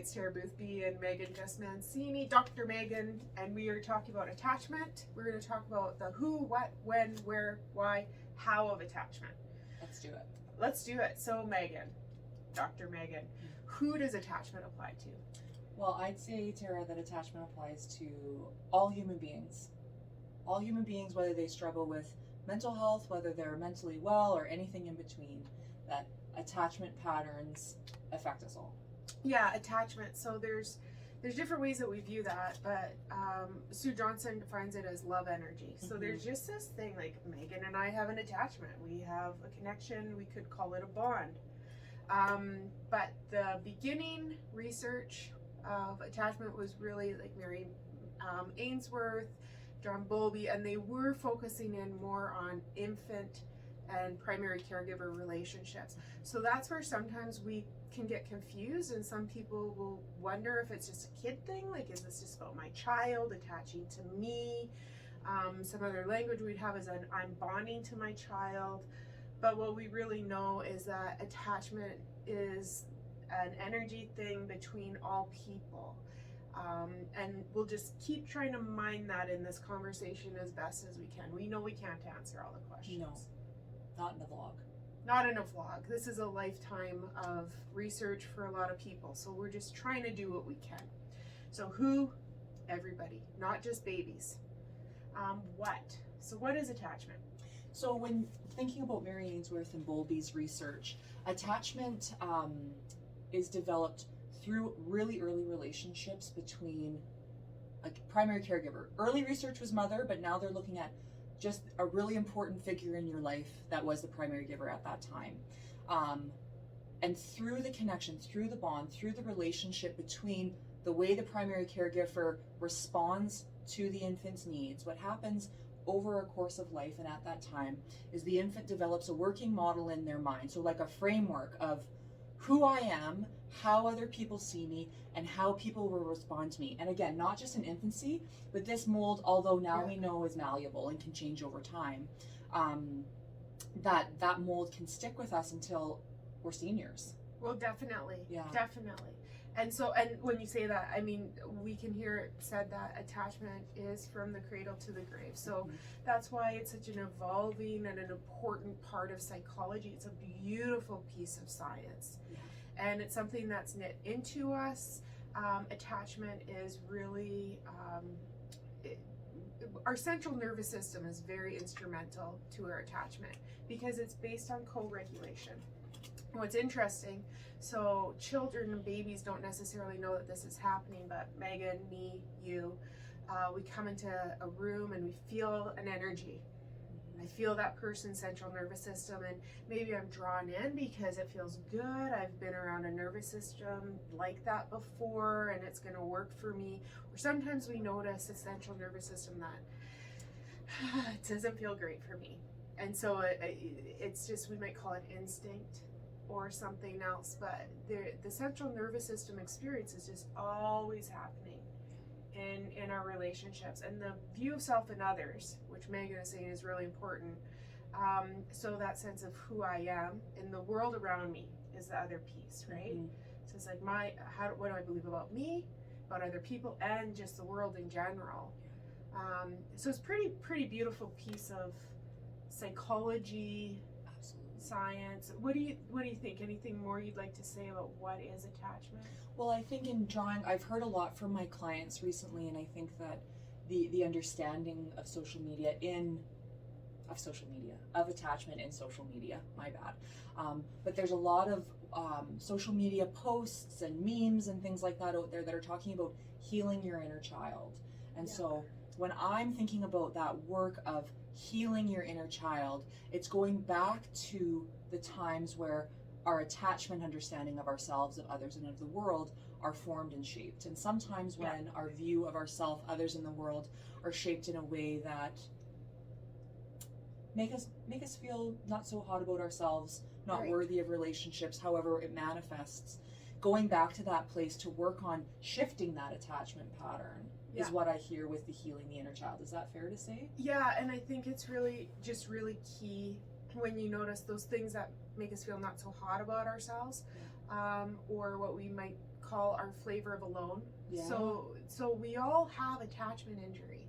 it's Tara Boothby and Megan Just-Mancini, Dr. Megan, and we are talking about attachment. We're going to talk about the who, what, when, where, why, how of attachment. Let's do it. Let's do it. So Megan, Dr. Megan, who does attachment apply to? Well, I'd say, Tara, that attachment applies to all human beings. All human beings, whether they struggle with mental health, whether they're mentally well, or anything in between, that attachment patterns affect us all. Yeah, attachment. So there's different ways that we view that, but Sue Johnson defines it as love energy. So there's just this thing, like Megan and I have an attachment. We have a connection. We could call it a bond. But the beginning research of attachment was really like Mary Ainsworth, John Bowlby, and they were focusing in more on infant and primary caregiver relationships. So that's where sometimes we can get confused, and some people will wonder if it's just a kid thing, like is this just about my child attaching to me? Some other language we'd have is an I'm bonding to my child. But what we really know is that attachment is an energy thing between all people. And we'll just keep trying to mine that in this conversation as best as we can. We know we can't answer all the questions. No, not in the vlog. Not in a vlog. This is a lifetime of research for a lot of people. So we're just trying to do what we can. So who? Everybody, not just babies. What? So what is attachment? So when thinking about Mary Ainsworth and Bowlby's research, attachment is developed through really early relationships between a primary caregiver. Early research was mother, but now they're looking at just a really important figure in your life that was the primary giver at that time. And through the connection, through the bond, through the relationship between the way the primary caregiver responds to the infant's needs, what happens over a course of life and at that time is the infant develops a working model in their mind. So like a framework of who I am, how other people see me, and how people will respond to me. And again, not just in infancy, but this mold, although now we know is malleable and can change over time, that mold can stick with us until we're seniors. Well, definitely. Yeah. Definitely. And so, and when you say that, I mean, we can hear it said that attachment is from the cradle to the grave. So that's why it's such an evolving and an important part of psychology. It's a beautiful piece of science. Yeah. And it's something that's knit into us. Attachment is really, our central nervous system is very instrumental to our attachment because it's based on co-regulation. What's interesting, so children and babies don't necessarily know that this is happening, but Megan, me, you, we come into a room and we feel an energy. I feel that person's central nervous system, and maybe I'm drawn in because it feels good. I've been around a nervous system like that before and it's going to work for me. Or sometimes we notice a central nervous system that it doesn't feel great for me. And so it's just, we might call it instinct or something else, but the central nervous system experience is just always happening in our relationships, and the view of self and others, which Megan is saying is really important. So that sense of who I am in the world around me is the other piece, right? So it's like what do I believe about me, about other people, and just the world in general. So it's pretty beautiful piece of psychology. Science. What do you think? Anything more you'd like to say about what is attachment? Well, I think in drawing, I've heard a lot from my clients recently, and I think that the understanding of social media of attachment in social media, my bad. But there's a lot of social media posts and memes and things like that out there that are talking about healing your inner child. And so when I'm thinking about that work of healing your inner child, it's going back to the times where our attachment understanding of ourselves, of others, and of the world are formed and shaped. And sometimes when our view of ourselves, others, in the world are shaped in a way that make us feel not so hot about ourselves, not worthy of relationships, however it manifests, going back to that place to work on shifting that attachment pattern is what I hear with the healing the inner child. Is that fair to say? Yeah, and I think it's really key when you notice those things that make us feel not so hot about ourselves, or what we might call our flavor of alone. Yeah. So we all have attachment injury,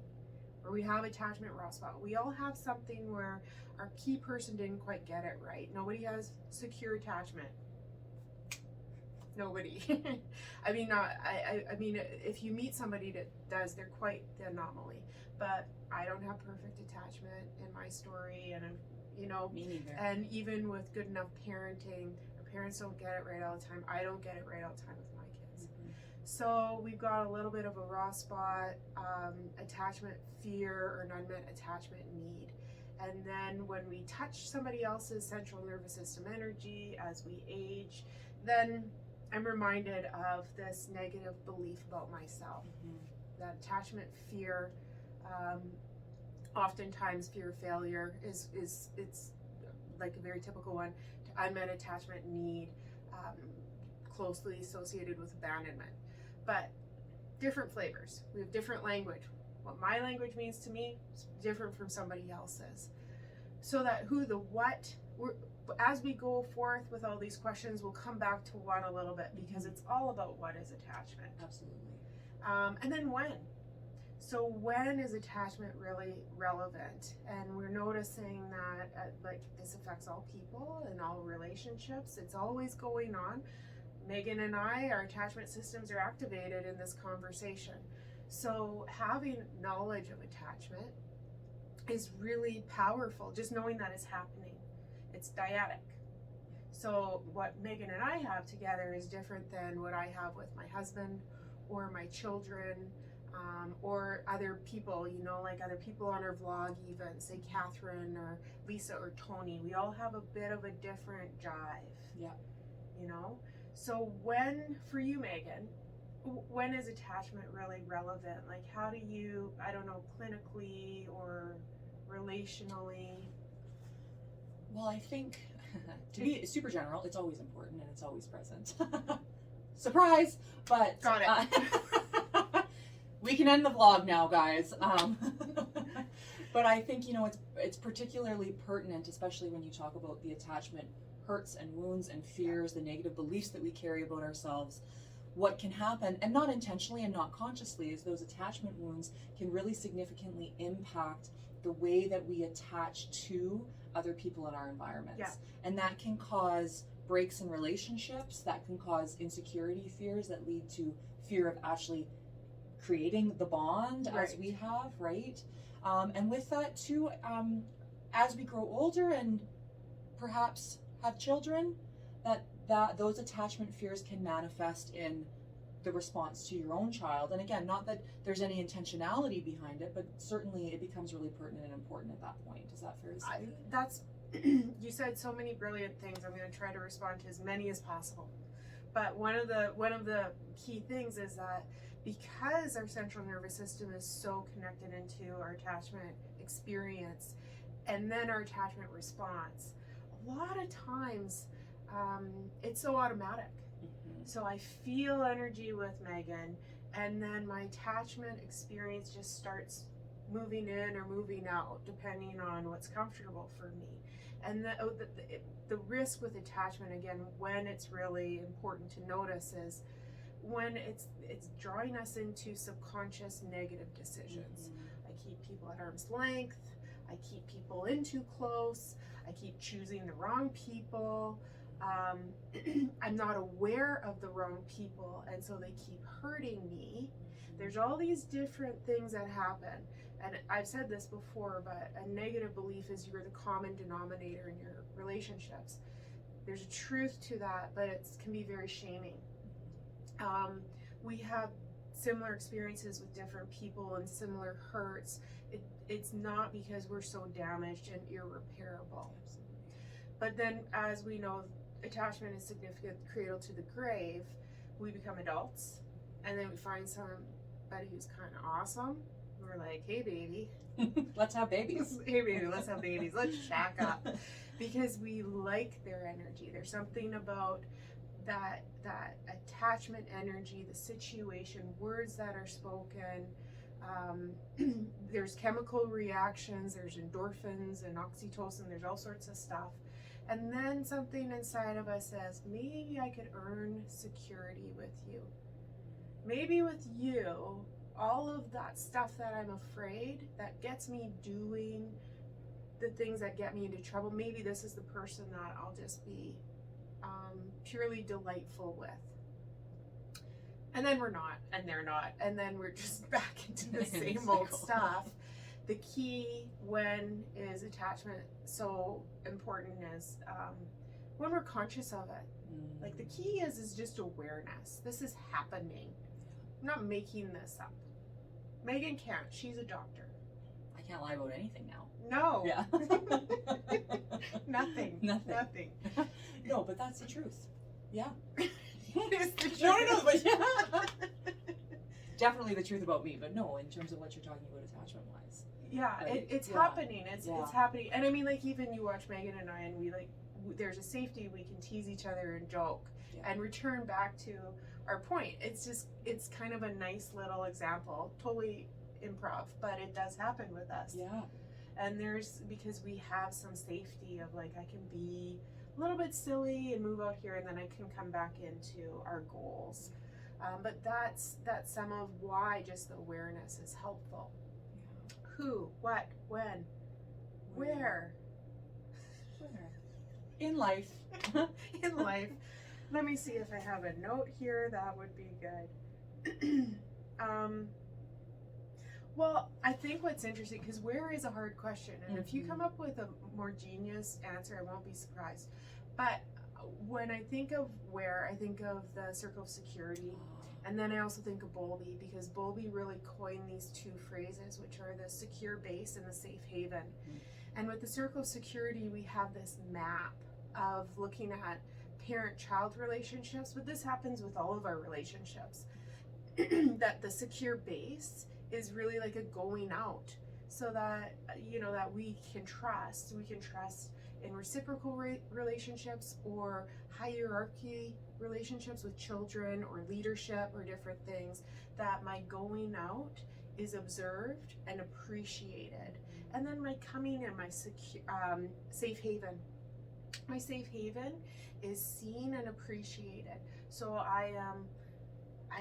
or we have attachment raw spot. We all have something where our key person didn't quite get it right. Nobody has secure attachment. Nobody. I mean, I mean, if you meet somebody that does, they're quite the anomaly. But I don't have perfect attachment in my story, and you know, Me neither. and even with good enough parenting, our parents don't get it right all the time. I don't get it right all the time with my kids. Mhm. So we've got a little bit of a raw spot, attachment fear, or an unmet attachment need. And then when we touch somebody else's central nervous system energy as we age, then I'm reminded of this negative belief about myself. Mhm. That attachment fear, oftentimes fear of failure is it's like a very typical one. Unmet attachment need, closely associated with abandonment, but different flavors. We have different language. What my language means to me is different from somebody else's. So that who, the what, as we go forth with all these questions, we'll come back to what a little bit, because it's all about what is attachment. Absolutely. And then when. So when is attachment really relevant? And we're noticing that like this affects all people and all relationships. It's always going on. Megan and I, our attachment systems are activated in this conversation. So having knowledge of attachment is really powerful, just knowing that it's happening. It's dyadic. So what Megan and I have together is different than what I have with my husband or my children, or other people, you know, like other people on our vlog, even say Catherine or Lisa or Tony. We all have a bit of a different jive. Yeah. You know? So when, for you, Megan, when is attachment really relevant? Like, how do you, I don't know, clinically or relationally? Well, I think, to be super general, it's always important and it's always present. Surprise! But Got it. We can end the vlog now, guys. But I think, you know, it's particularly pertinent, especially when you talk about the attachment hurts and wounds and fears, the negative beliefs that we carry about ourselves. What can happen, and not intentionally and not consciously, is those attachment wounds can really significantly impact the way that we attach to other people in our environments. Yeah. And that can cause breaks in relationships, that can cause insecurity fears that lead to fear of actually creating the bond as we have, right? And with that too, as we grow older and perhaps have children, that those attachment fears can manifest in the response to your own child. And again, not that there's any intentionality behind it, but certainly it becomes really pertinent and important at that point. Is that fair to say? That's you said so many brilliant things. I'm going to try to respond to as many as possible. But one of the key things is that because our central nervous system is so connected into our attachment experience and then our attachment response, a lot of times it's so automatic. Mm-hmm. So I feel energy with Megan, and then my attachment experience just starts moving in or moving out depending on what's comfortable for me. And the risk with attachment, again, when it's really important to notice, is when it's drawing us into subconscious negative decisions. Mm-hmm. I keep people at arm's length. I keep people in too close. I keep choosing the wrong people. I'm not aware of the wrong people, and so they keep hurting me. There's all these different things that happen. And I've said this before, but a negative belief is you're the common denominator in your relationships. There's a truth to that, but it can be very shaming. We have similar experiences with different people and similar hurts. It's not because we're so damaged and irreparable. But then, as we know, attachment is significant, cradle to the grave. We become adults, and then we find somebody who's kind of awesome. We're like, hey, baby. Let's have babies. Hey, baby, let's have babies. Let's shack up. Because we like their energy. There's something about that attachment energy, the situation, words that are spoken. There's chemical reactions, there's endorphins and oxytocin, there's all sorts of stuff. And then something inside of us says, maybe I could earn security with you. Maybe with you, all of that stuff that I'm afraid that gets me doing the things that get me into trouble, maybe this is the person that I'll just be purely delightful with. And then we're not, and they're not, and then we're just back into the same old stuff. The key when is attachment so important is when we're conscious of it. Like the key is just awareness. This is happening. I'm not making this up. Megan can't. She's a doctor. I can't lie about anything now. No. Yeah. Nothing. No, but that's the truth. Yeah. It's the truth. No, but yeah. Definitely the truth about me, but no, in terms of what you're talking about attachment wise. Yeah, Like, it's happening. It's happening. And I mean, like, even you watch Megan and I, and we there's a safety, we can tease each other and joke and return back to our point. It's kind of a nice little example, totally improv, but it does happen with us. Yeah. And because we have some safety of like, I can be a little bit silly and move out here, and then I can come back into our goals. But that's some of why just the awareness is helpful. Yeah. Who, what, when, where. In life. In life. Let me see if I have a note here. That would be good. Well, I think what's interesting, because where is a hard question, and if you come up with a more genius answer, I won't be surprised. But when I think of where, I think of the circle of security, and then I also think of Bowlby, because Bowlby really coined these two phrases, which are the secure base and the safe haven. And with the circle of security, we have this map of looking at parent-child relationships, but this happens with all of our relationships, that the secure base is really like a going out, so that that we can trust in reciprocal relationships or hierarchy relationships with children or leadership or different things, that my going out is observed and appreciated, and then my coming in, my safe haven. My safe haven is seen and appreciated. So I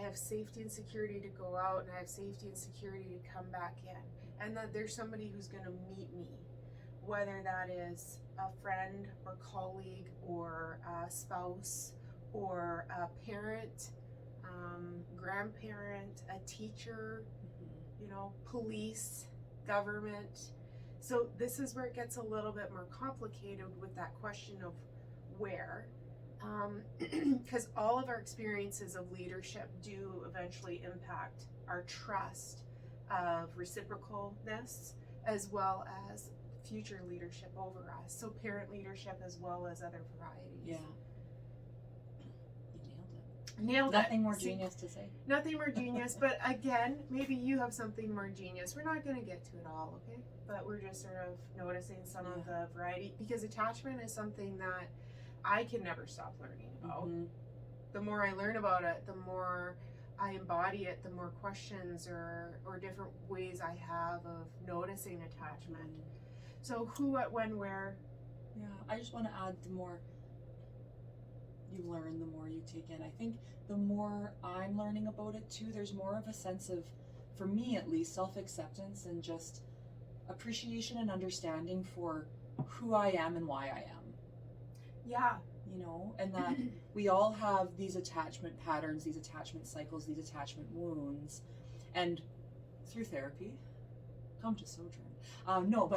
have safety and security to go out, and I have safety and security to come back in, and that there's somebody who's going to meet me, whether that is a friend or colleague or a spouse or a parent, grandparent, a teacher, police, government. So this is where it gets a little bit more complicated with that question of where. Because all of our experiences of leadership do eventually impact our trust of reciprocalness, as well as future leadership over us. So parent leadership as well as other varieties. Yeah. You Nailed it. Nothing more genius to say. Nothing more genius, but again, maybe you have something more genius. We're not going to get to it all, okay? But we're just sort of noticing some of the variety, because attachment is something that I can never stop learning about. The more I learn about it, the more I embody it, the more questions or different ways I have of noticing attachment. So who, what, when, where. Yeah, I just want to add, the more you learn, the more you take in. I think the more I'm learning about it too, there's more of a sense of, for me at least, self-acceptance and just appreciation and understanding for who I am and why I am. Yeah. And that we all have these attachment patterns, these attachment cycles, these attachment wounds, and through therapy, come to Sojourn. No,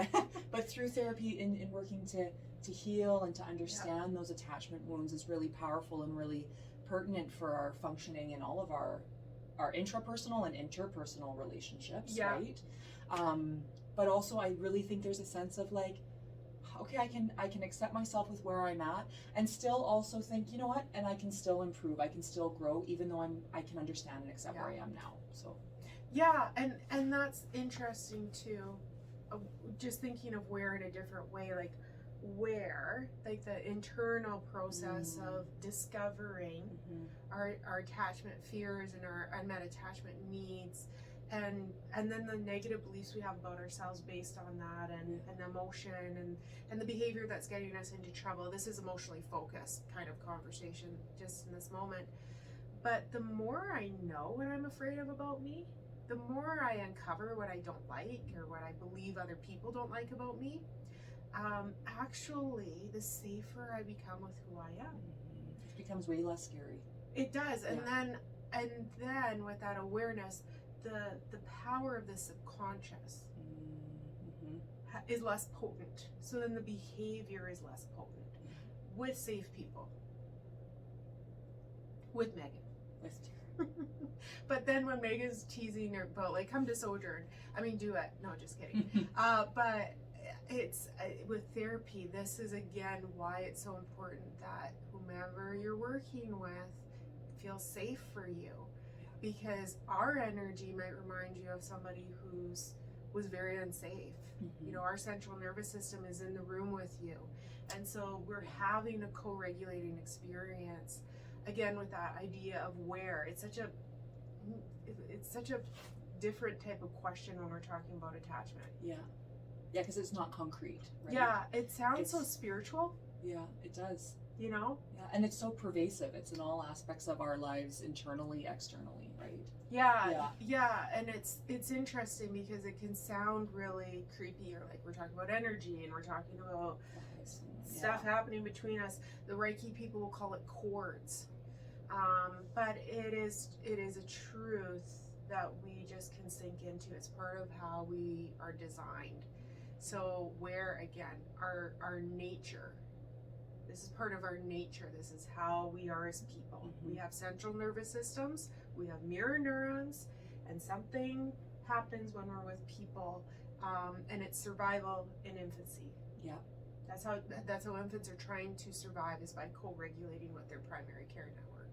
but through therapy, in working to heal and to understand those attachment wounds is really powerful and really pertinent for our functioning in all of our intrapersonal and interpersonal relationships, right? But also, I really think there's a sense of like, okay, I can accept myself with where I'm at, and still also think, you know what, and I can still improve, I can still grow, even though I can understand and accept where I am now. So yeah, and that's interesting too, just thinking of where in a different way, like where, like the internal process of discovering our attachment fears and our unmet attachment needs, and then the negative beliefs we have about ourselves based on that, and emotion and the behavior that's getting us into trouble. This is emotionally focused kind of conversation just in this moment. But the more I know what I'm afraid of about me, the more I uncover what I don't like or what I believe other people don't like about me, actually the safer I become with who I am. It becomes way less scary. It does. And then with that awareness, the power of the subconscious is less potent. So then the behavior is less potent with safe people. With Megan. But then when Megan's teasing her about like, come to Sojourn, do it. No, just kidding. But it's with therapy, this is again why it's so important that whomever you're working with feels safe for you, because our energy might remind you of somebody was very unsafe. Our central nervous system is in the room with you, and so we're having a co-regulating experience again with that idea of where. It's such a different type of question when we're talking about attachment. Because it's not concrete, right? Yeah, it sounds so spiritual. Yeah, it does. Yeah, and it's so pervasive. It's in all aspects of our lives, internally, externally, right? Yeah, and it's interesting because it can sound really creepy, or like we're talking about energy and we're talking about stuff happening between us. The Reiki people will call it cords, but it is a truth that we just can sink into. It's part of how we are designed. So where, again, our nature, this is part of our nature. This is how we are as people. We have central nervous systems, we have mirror neurons, and something happens when we're with people, and it's survival in infancy. That's how infants are trying to survive, is by co-regulating with their primary care network.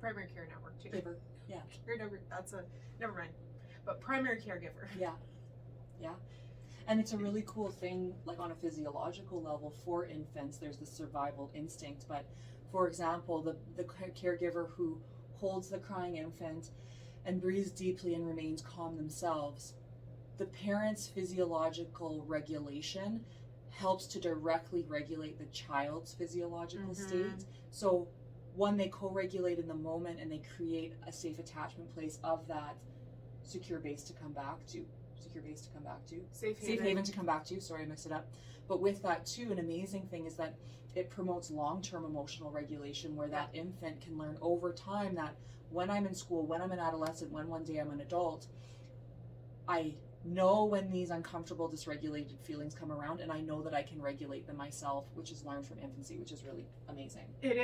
Primary care network too. Giver. Never mind. But primary caregiver. Yeah. And it's a really cool thing, like on a physiological level for infants, there's the survival instinct. But for example, the caregiver who holds the crying infant and breathes deeply and remains calm themselves, the parent's physiological regulation helps to directly regulate the child's physiological state. So one, they co-regulate in the moment and they create a safe attachment place of that secure base to come back to. Safe haven to come back to. Sorry, I mixed it up. But with that too, an amazing thing is that it promotes long-term emotional regulation, where that infant can learn over time that when I'm in school, when I'm an adolescent, when one day I'm an adult, I know when these uncomfortable, dysregulated feelings come around, and I know that I can regulate them myself, which is learned from infancy, which is really amazing. It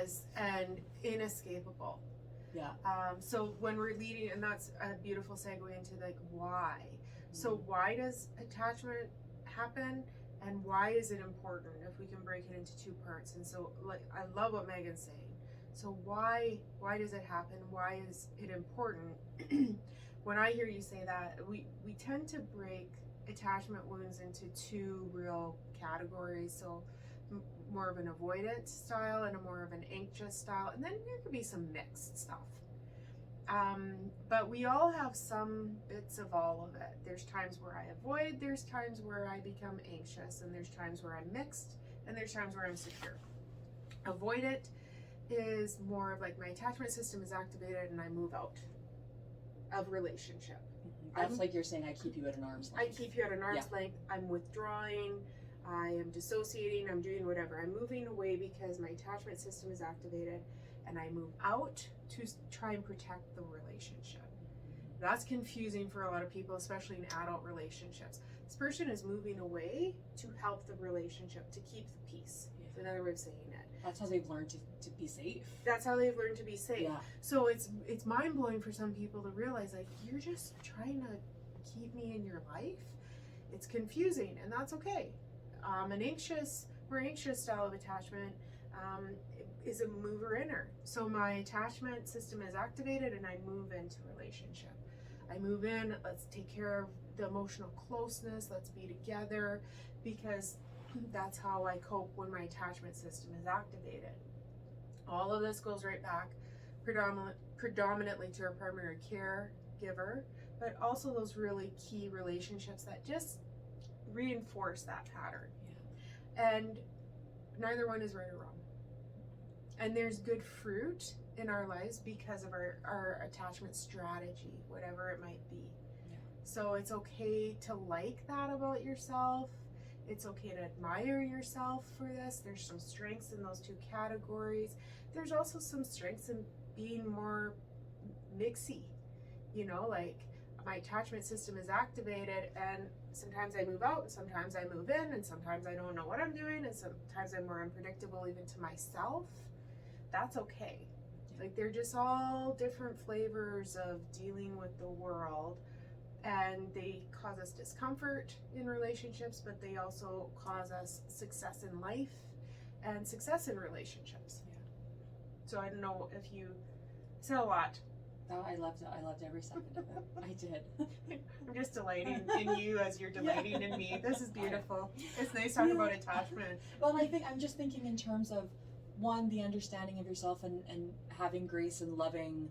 is, and inescapable. So when we're leading, and that's a beautiful segue into like why. So why does attachment happen, and why is it important? If we can break it into two parts. And so, like, I love what Megan's saying. So why does it happen? Why is it important? When I hear you say that, we tend to break attachment wounds into two real categories. So more of an avoidant style and a more of an anxious style, and then there could be some mixed stuff. But we all have some bits of all of it. There's times where I avoid, there's times where I become anxious, and there's times where I'm mixed, and there's times where I'm secure. Avoidant is more of like my attachment system is activated and I move out of relationship. That's like you're saying, I keep you at an arm's length. I keep you at an arm's length. I'm withdrawing. I am dissociating. I'm doing whatever. I'm moving away because my attachment system is activated, and I move out to try and protect the relationship. That's confusing for a lot of people, especially in adult relationships. This person is moving away to help the relationship, to keep the peace. That's another way of saying it. That's how they've learned to be safe. That's how they've learned to be safe. So it's mind-blowing for some people to realize, like, you're just trying to keep me in your life. It's confusing, and that's okay. More anxious style of attachment is a mover-inner. So my attachment system is activated, and I move into relationship. I move in, let's take care of the emotional closeness, let's be together, because that's how I cope when my attachment system is activated. All of this goes right back predominantly to our primary caregiver, but also those really key relationships that just reinforce that pattern. And neither one is right or wrong. And there's good fruit in our lives because of our attachment strategy, whatever it might be. Yeah. So it's okay to like that about yourself. It's okay to admire yourself for this. There's some strengths in those two categories. There's also some strengths in being more mixy. You know, like my attachment system is activated and sometimes I move out and sometimes I move in and sometimes I don't know what I'm doing and sometimes I'm more unpredictable even to myself. That's okay. Like they're just all different flavors of dealing with the world, and they cause us discomfort in relationships, but they also cause us success in life and success in relationships. Yeah. So I don't know if you said a lot. Oh, I loved it. I loved every second of it. I did. I'm just delighting in you as you're delighting in me. This is beautiful. It's nice talking about attachment. Well, I'm just thinking in terms of, one, the understanding of yourself and having grace and loving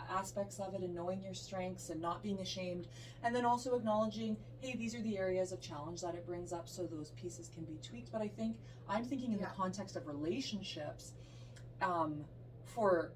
aspects of it and knowing your strengths and not being ashamed, and then also acknowledging, hey, these are the areas of challenge that it brings up, so those pieces can be tweaked. But I'm thinking in the context of relationships, for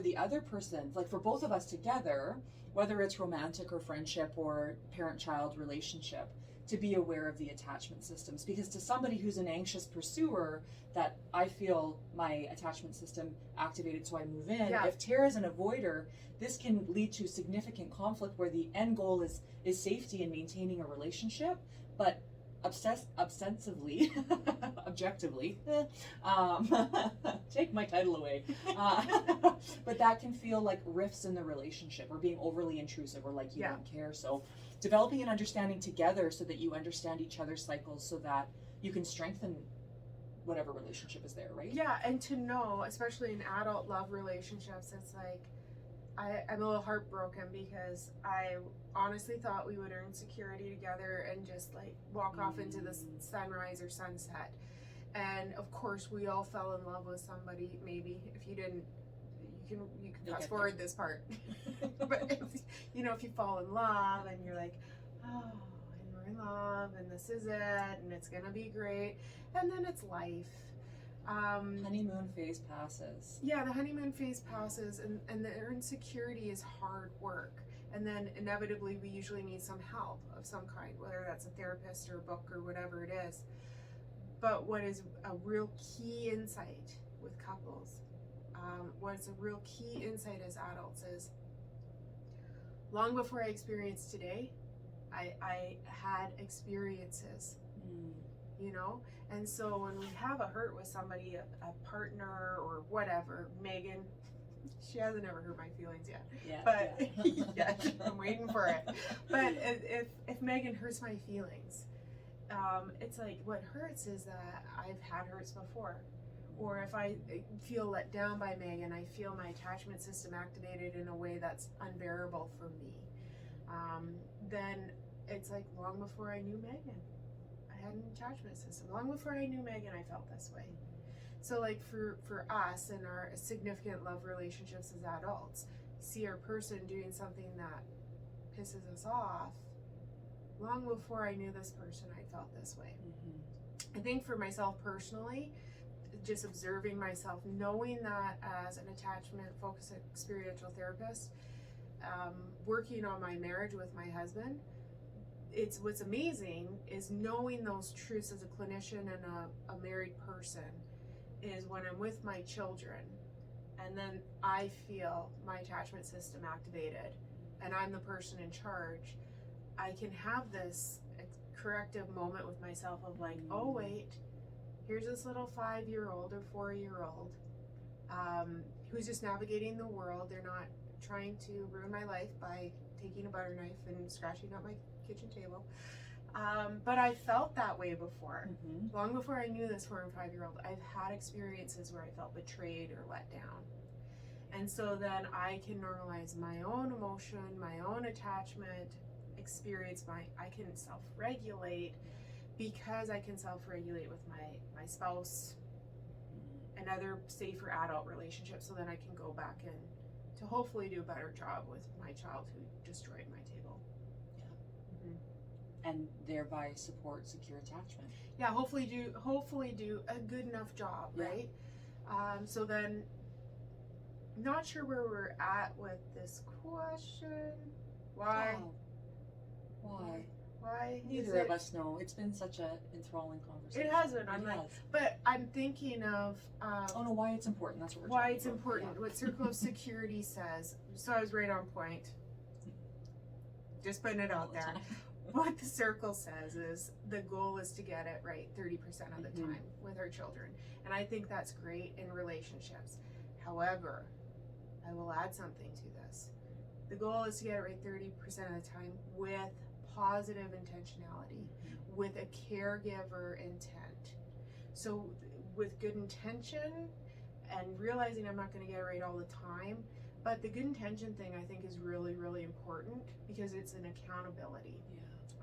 the other person, like for both of us together, whether it's romantic or friendship or parent-child relationship, to be aware of the attachment systems. Because to somebody who's an anxious pursuer, that I feel my attachment system activated so I move in. Yeah. If Tara's an avoider, this can lead to significant conflict where the end goal is safety and maintaining a relationship, but objectively, take my title away, but that can feel like rifts in the relationship or being overly intrusive or like you don't care. So developing an understanding together so that you understand each other's cycles so that you can strengthen whatever relationship is there, right? Yeah, and to know, especially in adult love relationships, it's like I'm a little heartbroken because I honestly thought we would earn security together and just like walk off into the sunrise or sunset. And of course, we all fell in love with somebody. Maybe if you didn't, you can fast forward this part. But if you fall in love and you're like, oh, and we're in love and this is it and it's gonna be great, and then it's life. Honeymoon phase passes. Yeah, the honeymoon phase passes, and the insecurity is hard work. And then inevitably, we usually need some help of some kind, whether that's a therapist or a book or whatever it is. But what is a real key insight with couples, what's a real key insight as adults is, long before I experienced today, I had experiences. You know, and so when we have a hurt with somebody, a partner or whatever, Megan, she hasn't ever hurt my feelings yet. Yeah, but yeah, I'm waiting for it. But if Megan hurts my feelings, it's like what hurts is that I've had hurts before, or if I feel let down by Megan, I feel my attachment system activated in a way that's unbearable for me. Then it's like long before I knew Megan, I had an attachment system. Long before I knew Megan, I felt this way. So like for us in our significant love relationships as adults, see our person doing something that pisses us off, long before I knew this person, I felt this way. I think for myself personally, just observing myself, knowing that as an attachment focused experiential therapist, working on my marriage with my husband, it's what's amazing is knowing those truths as a clinician and a married person is when I'm with my children and then I feel my attachment system activated and I'm the person in charge, I can have this corrective moment with myself of like, oh wait, here's this little 5-year-old or 4-year-old who's just navigating the world. They're not trying to ruin my life by taking a butter knife and scratching up my kitchen table. But I felt that way before. Long before I knew this 4 and 5-year-old, I've had experiences where I felt betrayed or let down. And so then I can normalize my own emotion, my own attachment experience, I can self-regulate because I can self-regulate with my spouse another safer adult relationship, so then I can go back and to hopefully do a better job with my child who destroyed my table. And thereby support secure attachment. Yeah, hopefully do a good enough job, right? So then, not sure where we're at with this question. Why? Why? Neither of us know. It's been such a enthralling conversation. It has been. But I'm thinking of why it's important. That's what we're why talking it's about. important. Yeah. What Circle of Security says. So I was right on point. Just putting it out there. What the circle says is the goal is to get it right 30% of the time with our children. And I think that's great in relationships. However, I will add something to this. The goal is to get it right 30% of the time with positive intentionality, with a caregiver intent. So with good intention and realizing I'm not going to get it right all the time, but the good intention thing I think is really, really important because it's an accountability.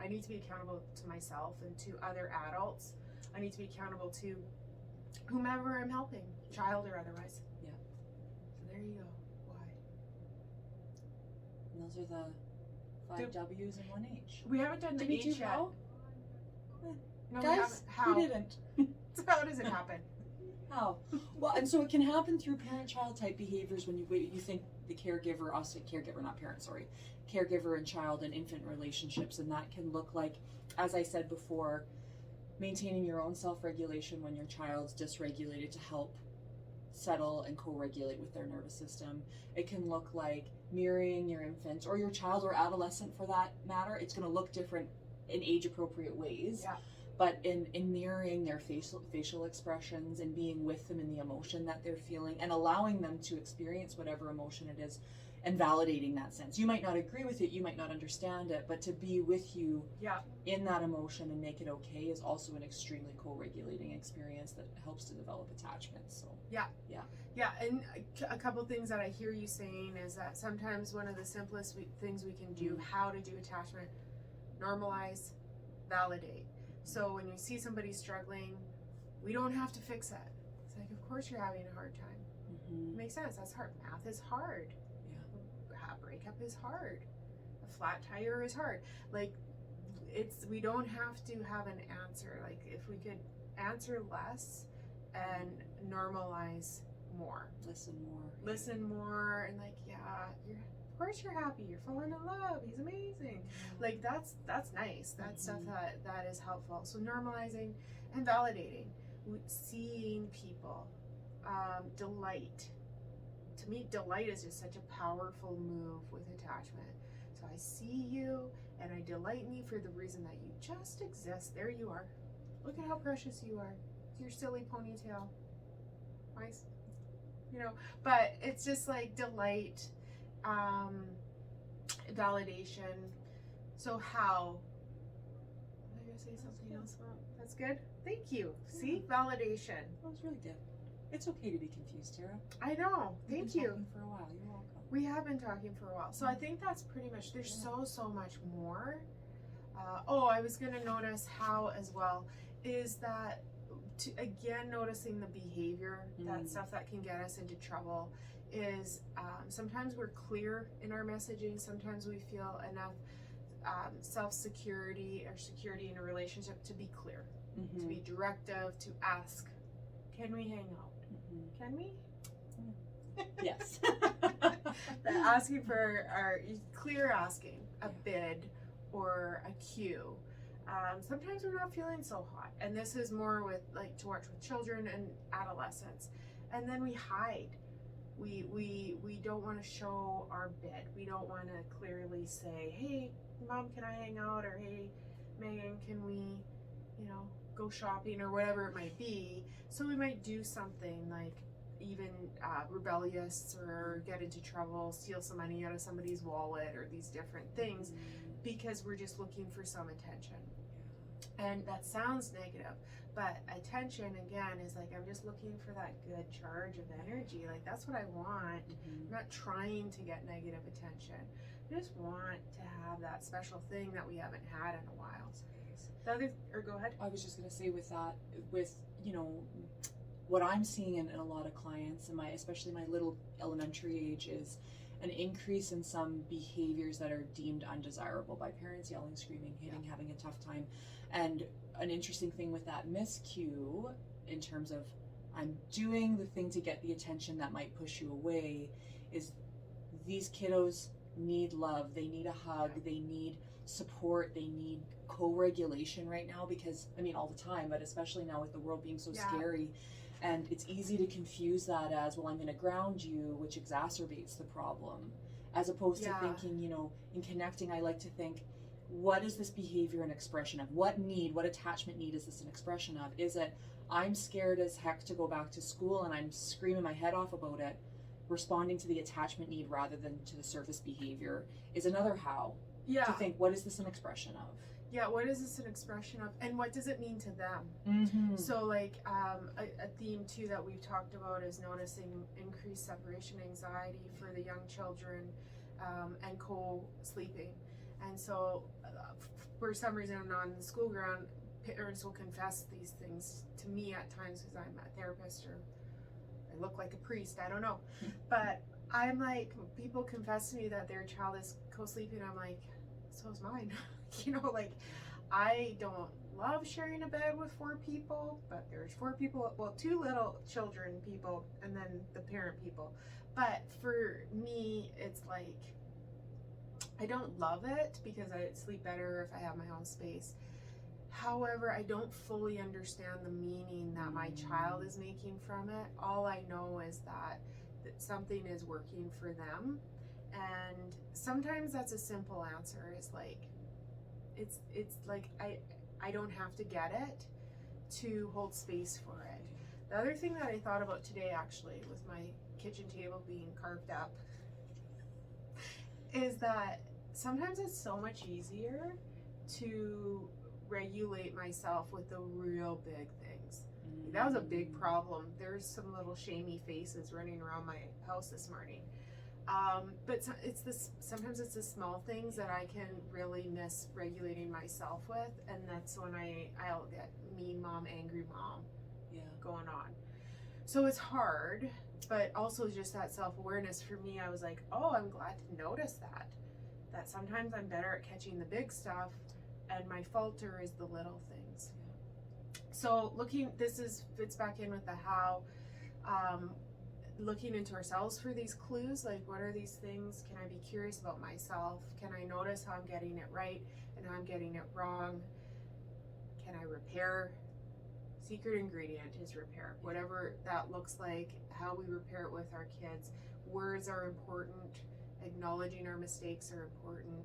I need to be accountable to myself and to other adults. I need to be accountable to whomever I'm helping, child or otherwise. Yeah. So there you go. Why? And those are the 5 W's and 1 H. We haven't done the H yet. How? No, Guys, we haven't. How? we didn't. So how does it happen? How? Well, and so it can happen through parent-child type behaviors when you think the caregiver, I'll say caregiver, not parent, sorry, caregiver and child and infant relationships, and that can look like, as I said before, maintaining your own self-regulation when your child's dysregulated to help settle and co-regulate with their nervous system. It can look like mirroring your infant or your child or adolescent for that matter. It's going to look different in age-appropriate ways. Yeah. But in mirroring their facial expressions and being with them in the emotion that they're feeling and allowing them to experience whatever emotion it is and validating that sense. You might not agree with it, you might not understand it, but to be with you in that emotion and make it okay is also an extremely co-regulating experience that helps to develop attachment. So Yeah, and a couple things that I hear you saying is that sometimes one of the simplest things we can do, how to do attachment, normalize, validate. So when you see somebody struggling, we don't have to fix it. It's like, of course you're having a hard time. It makes sense. That's hard. Math is hard. Yeah. Breakup is hard. A flat tire is hard. Like, we don't have to have an answer. Like, if we could answer less and normalize more. Listen more and like, of course you're happy, you're falling in love, he's amazing. Like that's nice. That's stuff that is helpful. So normalizing and validating, seeing people, delight. To me, delight is just such a powerful move with attachment. So I see you and I delight in you for the reason that you just exist. There you are. Look at how precious you are. Your silly ponytail. Nice. But it's just like delight. Validation. So how? Was I gonna say something else? Well, that's good. Thank you. See, validation. That was really good. It's okay to be confused, Tara. I know. Thank you. For a while, you're welcome. We have been talking for a while, so I think that's pretty much. There's so much more. I was gonna notice how as well is that again noticing the behavior, that stuff that can get us into trouble. Is sometimes we're clear in our messaging, sometimes we feel enough self-security or security in a relationship to be clear, to be directive, to ask, can we hang out? Can we? Yes. Asking for clear asking, a bid or a cue. Sometimes we're not feeling so hot, and this is more with to watch with children and adolescents, and then we hide. We don't want to show our bid. We don't want to clearly say, hey, Mom, can I hang out? Or hey, Megan, can we, go shopping or whatever it might be. So we might do something like even rebellious or get into trouble, steal some money out of somebody's wallet or these different things because we're just looking for some attention. And that sounds negative. But attention, again, is like, I'm just looking for that good charge of energy. Like, that's what I want. I'm not trying to get negative attention. I just want to have that special thing that we haven't had in a while. Go ahead. I was just going to say with that, what I'm seeing in a lot of clients, and especially my little elementary age, is an increase in some behaviors that are deemed undesirable by parents: yelling, screaming, hitting, having a tough time. And an interesting thing with that miscue, in terms of I'm doing the thing to get the attention that might push you away, is these kiddos need love, they need a hug, they need support, they need co-regulation right now, because I mean all the time, but especially now with the world being so scary. And it's easy to confuse that as, well, I'm going to ground you, which exacerbates the problem, as opposed to thinking, you know, in connecting, I like to think, what is this behavior an expression of? What attachment need is this an expression of? Is it, I'm scared as heck to go back to school and I'm screaming my head off about it, responding to the attachment need rather than to the surface behavior, is another how. To think, what is this an expression of? Yeah, what is this an expression of, and what does it mean to them? So like a theme too that we've talked about is noticing increased separation anxiety for the young children, and co-sleeping. And so for some reason on the school ground, parents will confess these things to me at times because I'm a therapist, or I look like a priest, I don't know. But I'm like, people confess to me that their child is co-sleeping, I'm like, so is mine. You know, like, I don't love sharing a bed with 4 people, but there's 4 people, well, 2 little children people, and then the parent people. But for me, it's like, I don't love it because I sleep better if I have my own space. However, I don't fully understand the meaning that my child is making from it. All I know is that something is working for them. And sometimes that's a simple answer, is like, it's like I don't have to get it to hold space for it. The other thing that I thought about today, actually, with my kitchen table being carved up, is that sometimes it's so much easier to regulate myself with the real big things. That was a big problem. There's some little shamey faces running around my house this morning. But sometimes it's the small things that I can really miss regulating myself with, and that's when I'll get mean mom, angry mom going on. So it's hard, but also just that self-awareness for me, I was like, oh, I'm glad to notice that sometimes I'm better at catching the big stuff, and my falter is the little things. So fits back in with the how, looking into ourselves for these clues, like what are these things? Can I be curious about myself? Can I notice how I'm getting it right and how I'm getting it wrong? Can I repair? Secret ingredient is repair. Whatever that looks like, how we repair it with our kids. Words are important. Acknowledging our mistakes are important.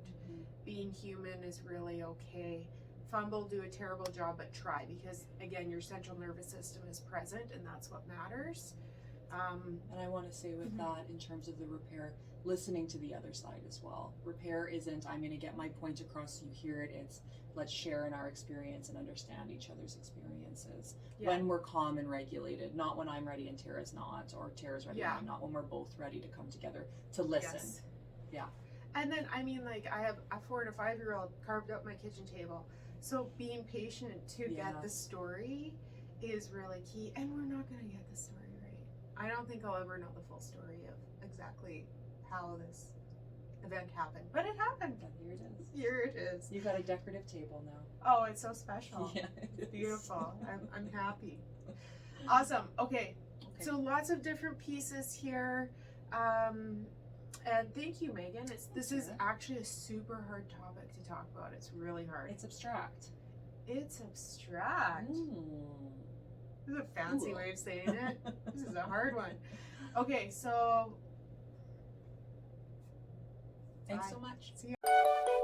Being human is really okay. Fumble, do a terrible job, but try, because again, your central nervous system is present, and that's what matters. And I want to say with that, in terms of the repair, listening to the other side as well. Repair isn't, I'm going to get my point across, you hear it. It's, let's share in our experience and understand each other's experiences when we're calm and regulated, not when I'm ready and Tara's not, or Tara's ready and I'm not, when we're both ready to come together to listen. And then, I mean, like, I have a 4 and a 5-year-old carved up my kitchen table. So being patient to get the story is really key. And we're not going to get the story right. I don't think I'll ever know the full story of exactly how this event happened. But it happened. But here it is. Here it is. You've got a decorative table now. Oh, it's so special. Yeah, it's beautiful. I'm happy. Awesome. Okay. So lots of different pieces here. And thank you, Megan. This is actually a super hard topic to talk about. It's really hard. It's abstract. It's abstract. This is a fancy way of saying it. This is a hard one. Okay, so thanks so much. See you.